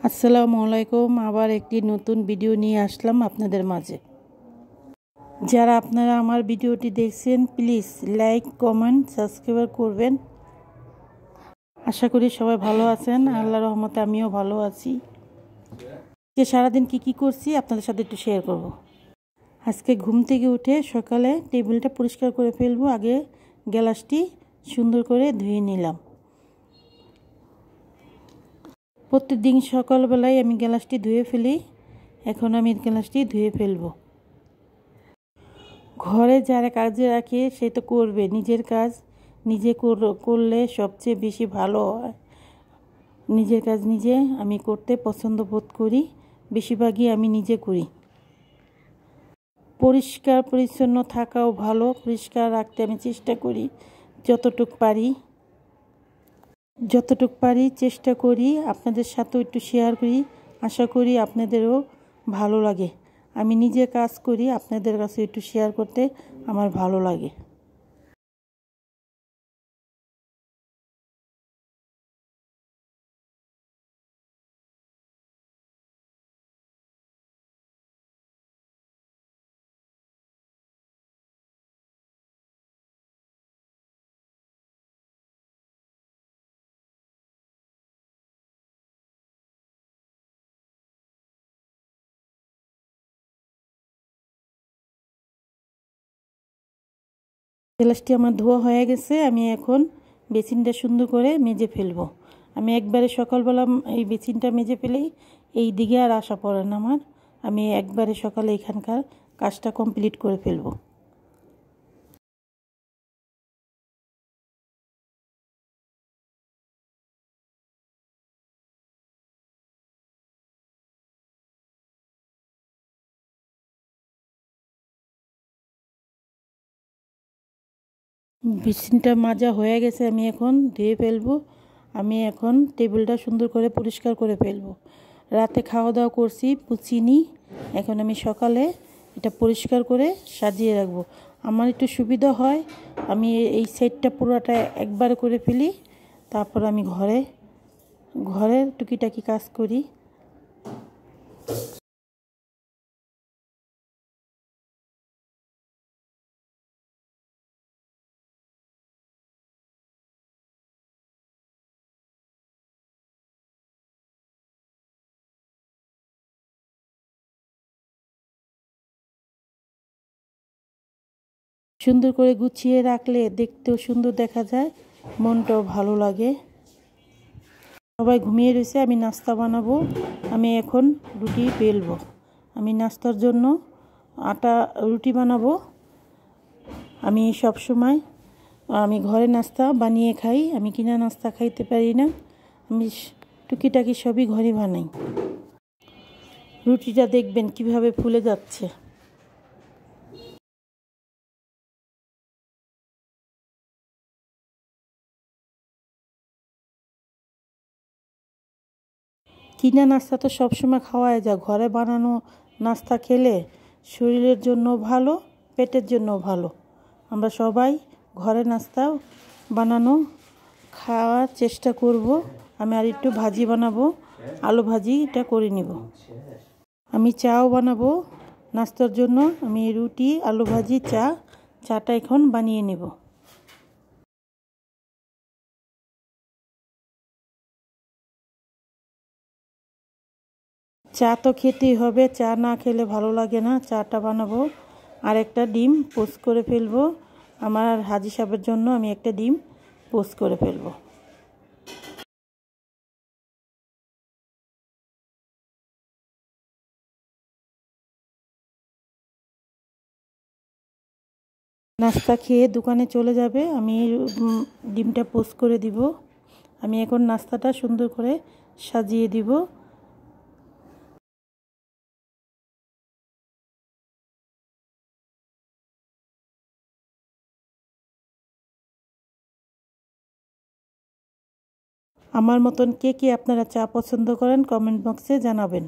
আসসালামু আলাইকুম। আবার একটি নতুন ভিডিও নিয়ে আসলাম আপনাদের মাঝে। যারা আপনারা আমার ভিডিওটি দেখছেন প্লিজ লাইক কমেন্ট সাবস্ক্রাইব করবেন। আশা করি সবাই ভালো আছেন, আল্লাহর রহমতে আমিও ভালো আছি। যে সারাদিন কি করছি আপনাদের সাথে একটু শেয়ার করব। আজকে ঘুম থেকে উঠে সকালে টেবিলটা পরিষ্কার করে ফেলবো। আগে গ্লাসটি সুন্দর করে ধুয়ে নিলাম। প্রত্যেকদিন সকালবেলায় আমি গ্লাসটি ধুয়ে ফেলি। এখন আমি গ্লাসটি ধুয়ে ফেলবো। ঘরে যারা কাজে রাখে সে তো করবে, নিজের কাজ নিজে করলে সবচেয়ে বেশি ভালো হয়। নিজের কাজ নিজে আমি করতে পছন্দ বোধ করি, বেশিরভাগই আমি নিজে করি। পরিষ্কার পরিচ্ছন্ন থাকাও ভালো, পরিষ্কার রাখতে আমি চেষ্টা করি যতটুকু পারি চেষ্টা করি আপনাদের সাথেও একটু শেয়ার করি। আশা করি আপনাদেরও ভালো লাগে। আমি নিজে কাজ করি, আপনাদের কাছে একটু শেয়ার করতে আমার ভালো লাগে। গ্লাসটি আমার ধোয়া হয়ে গেছে। আমি এখন বেসিনটা সুন্দর করে মেজে ফেলবো। আমি একবারে সকালবেলা এই বেসিনটা মেজে ফেলেই এই দিকে আর আসা পড়ে না আমার। আমি একবারে সকালে এখানকার কাজটা কমপ্লিট করে ফেলবো। বেসিনটা মাজা হয়ে গেছে, আমি এখন ধুয়ে ফেলবো। আমি এখন টেবিলটা সুন্দর করে পরিষ্কার করে ফেলবো। রাতে খাওয়া দাওয়া করছি পুচিনি, এখন আমি সকালে এটা পরিষ্কার করে সাজিয়ে রাখবো। আমার একটু সুবিধা হয়, আমি এই সাইডটা পুরোটা একবার করে ফেলি, তারপর আমি ঘরে টুকিটাকি কাজ করি। সুন্দর করে গুছিয়ে রাখলে দেখতেও সুন্দর দেখা যায়, মনটাও ভালো লাগে। সবাই ঘুমিয়ে রয়েছে, আমি নাস্তা বানাবো। আমি এখন রুটি বেলবো। আমি নাস্তার জন্য রুটি বানাবো। আমি সব সময় ঘরে নাস্তা বানিয়ে খাই, আমি কিনা নাস্তা খাইতে পারি না। আমি টুকিটাকি সবই ঘরে বানাই। রুটিটা দেখবেন কিভাবে ফুলে যাচ্ছে। কিনা নাস্তা তো সবসময় খাওয়াই যায়, ঘরে বানানো নাস্তা খেলে শরীরের জন্য ভালো, পেটের জন্য ভালো। আমরা সবাই ঘরে নাস্তা বানানো খাওয়ার চেষ্টা করব। আমি আর একটু ভাজি বানাবো, আলু ভাজি এটা করে নিব। আমি চাও বানাবো নাস্তার জন্য। আমি রুটি আলু ভাজি চাটা এখন বানিয়ে নেব। চা তো খেতেই হবে, চা না খেলে ভালো লাগে না। চাটা বানাবো আর একটা ডিম পোস্ট করে ফেলবো। আমার হাজি সাহেবের জন্য আমি একটা ডিম পোস্ট করে ফেলবো। নাস্তা খেয়ে দোকানে চলে যাবে, আমি ডিমটা পোস্ট করে দিব। আমি এখন নাস্তাটা সুন্দর করে সাজিয়ে দিব। আমার মতন কে আপনারা চা পছন্দ করেন কমেন্ট বক্সে জানাবেন।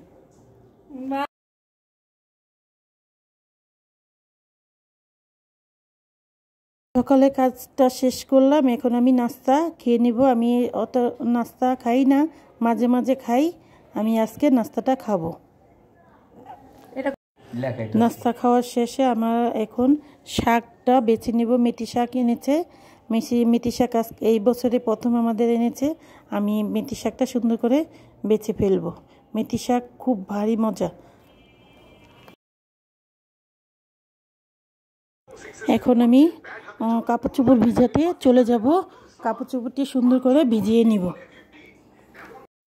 সকালে কাজটা শেষ করলাম, এখন আমি নাস্তা খেয়ে নিব। আমি অত নাস্তা খাই না, মাঝে মাঝে খাই। আমি আজকে নাস্তাটা খাবো। নাস্তা খাওয়ার শেষে আমার এখন শাকটা বেছে নেব। মেথি শাক এনেছে, মেথি শাক এই বছরে প্রথম আমাদের এনেছে। আমি মেথি শাকটা সুন্দর করে বেছে ফেলবো। মেথি শাক খুব ভারী মজা। এখন আমি কাপড় চোপড় ভিজাতে চলে যাব। কাপড় চোপড়টি সুন্দর করে ভিজিয়ে নিব।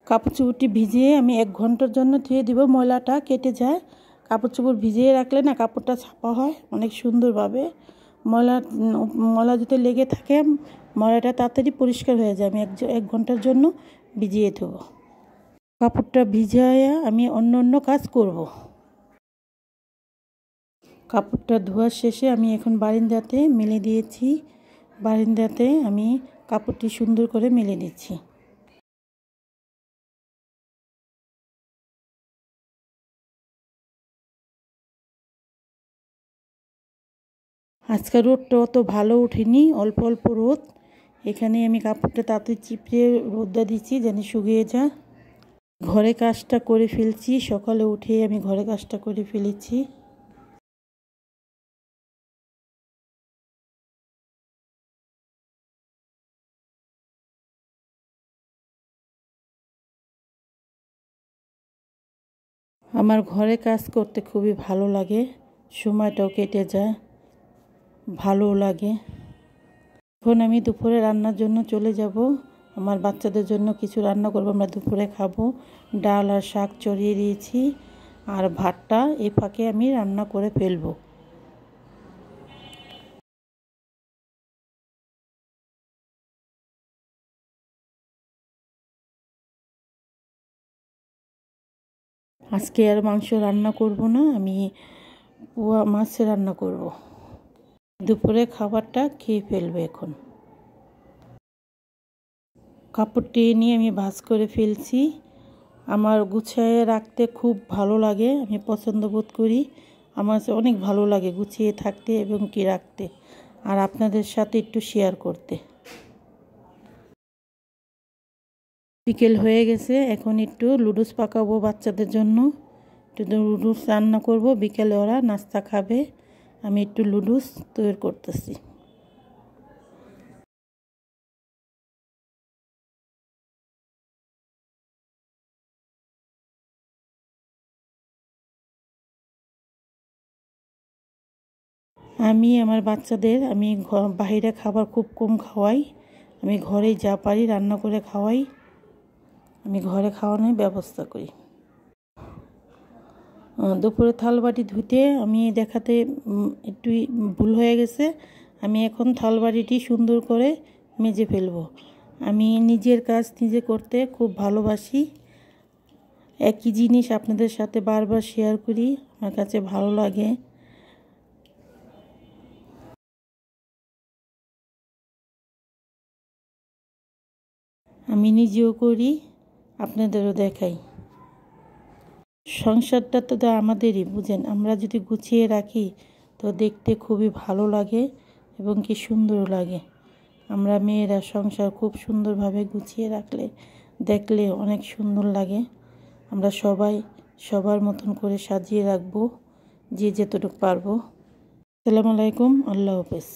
কাপড় চোপড়টি ভিজিয়ে আমি 1 ঘন্টার জন্য ধুয়ে দিব, ময়লাটা কেটে যায়। কাপড় চোপড় ভিজিয়ে রাখলে না কাপড়টা ছাপা হয় অনেক সুন্দরভাবে। ময়লা যদি লেগে থাকে ময়লাটা তাড়াতাড়ি পরিষ্কার হয়ে যায়। আমি 1 ঘন্টার জন্য ভিজিয়ে দেবো। কাপড়টা ভিজায় আমি অন্য কাজ করব। কাপড়টা ধোয়ার শেষে আমি এখন বারান্দাতে মেলে দিয়েছি। বারান্দাতে আমি কাপড়টি সুন্দর করে মেলে দিচ্ছি। আজকে রোদটা অত ভালো ওঠেনি, অল্প অল্প রোদ। এখানে আমি কাপড়টা তাড়াতাড়ি চিপড়ে রোদটা দিচ্ছি যেন শুকিয়ে যায়। ঘরে কাজটা করে ফেলছি, সকালে উঠে আমি ঘরে কাজটা করে ফেলেছি। আমার ঘরে কাজ করতে খুবই ভালো লাগে, সময়টাও কেটে যায়, ভালো লাগে। এখন আমি দুপুরে রান্নার জন্য চলে যাব। আমার বাচ্চাদের জন্য কিছু রান্না করব, আমরা দুপুরে খাবো। ডাল আর শাক চড়িয়ে দিয়েছি, আর ভাতটা এই ফাঁকে আমি রান্না করে ফেলবো। আজকে আর মাংস রান্না করব না, আমি পোয়া মাছ রান্না করব। দুপুরে খাবারটা খেয়ে ফেলবো। এখন কাপড়টি নিয়ে আমি ভাঁজ করে ফেলছি। আমার গুছিয়ে রাখতে খুব ভালো লাগে, আমি পছন্দ বোধ করি। আমার অনেক ভালো লাগে গুছিয়ে থাকতে এবং কি রাখতে, আর আপনাদের সাথে একটু শেয়ার করতে। বিকেল হয়ে গেছে, এখন একটু লুডুস পাকাবো বাচ্চাদের জন্য। একটু লুডুস রান্না করব, বিকেলে ওরা নাস্তা খাবে। আমি একটু লুডুস তৈরি করতেছি। আমি আমার বাচ্চাদের বাইরে খাবার খুব কম খাওয়াই। আমি ঘরেই যা পারি রান্না করে খাওয়াই। আমি ঘরে খাওয়ানোর ব্যবস্থা করি। দুপুরে থালবাটি ধুতে আমি দেখাতে একটু ভুল হয়ে গেছে। আমি এখন থালবাটিটি সুন্দর করে মেজে ফেলবো। আমি নিজের কাজ নিজে করতে খুব ভালোবাসি। একই জিনিস আপনাদের সাথে বারবার শেয়ার করি, আমার কাছে ভালো লাগে। আমি নিজেও করি, আপনাদেরও দেখাই। সংসারটা তো আমাদেরই, বুঝেন। আমরা যদি গুছিয়ে রাখি তো দেখতে খুবই ভালো লাগে এবং কি সুন্দর লাগে। আমরা মেয়েরা সংসার খুব সুন্দরভাবে গুছিয়ে রাখলে দেখলে অনেক সুন্দর লাগে। আমরা সবাই সবার মতন করে সাজিয়ে রাখবো, যে যতটুকু পারবো। আসসালামু আলাইকুম, আল্লাহ হাফেজ।